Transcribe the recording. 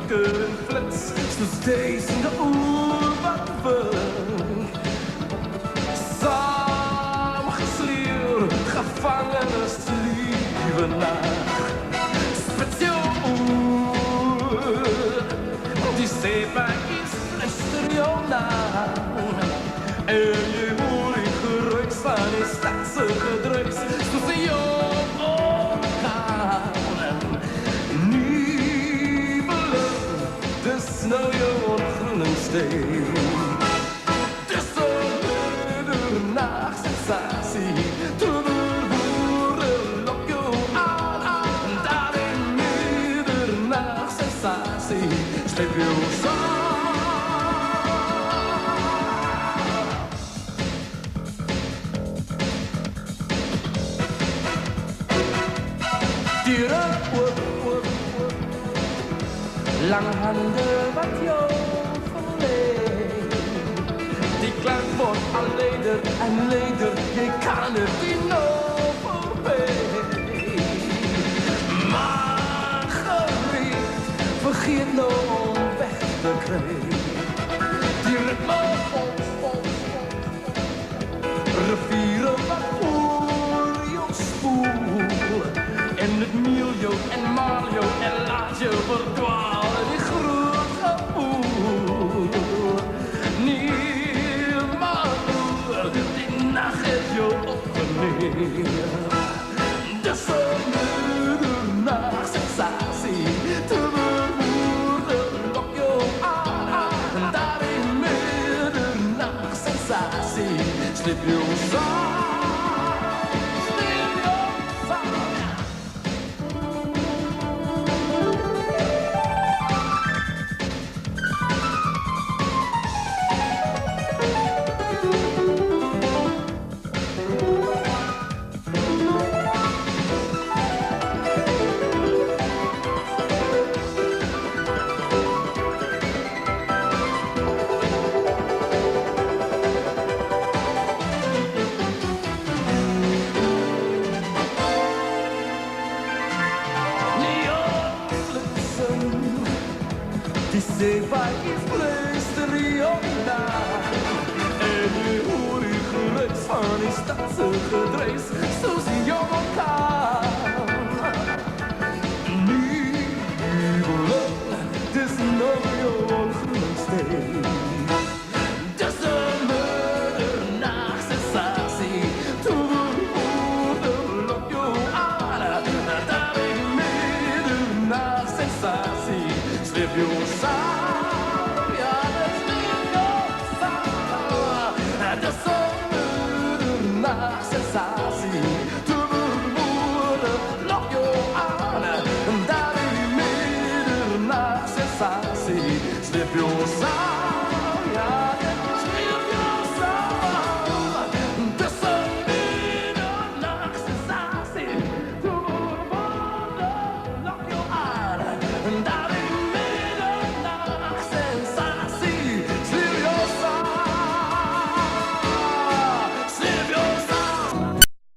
donker en flits, soos duisende oor wat wink. Saamgesleer, gevangenes liewe nacht. Spits jou oor, die zeepa is luister jou naam. En jy hoor die geruis van die stadse gedruis, soos die jong orkaan. Nieuwe dis nou jou ontgroeningsteen. Dis een middernagsensasie, toverwoorde lok jou aan. Daar in middernagsensasie, sleep jou saam. Lange handen wat jou verleed. Die klank wordt al leder en leder, je kan het niet nog voorbij. Maar gericht, vergeet nou om weg te krijgen. Die ritme rivieren wat voor jou spoel. En het miel jou en maal jou en laat je verdwalen. Die groot gevoel. Niemand die nacht heeft jou opgeneerd. Dat is een middernachtssensatie. Te bewoorden lok jou aan. En daar in middernachtssensatie slip je samen. Die zeepaai is luister jou naar. En je hoort die geluid van die stadse gedruis, zoals die jonge elkaar.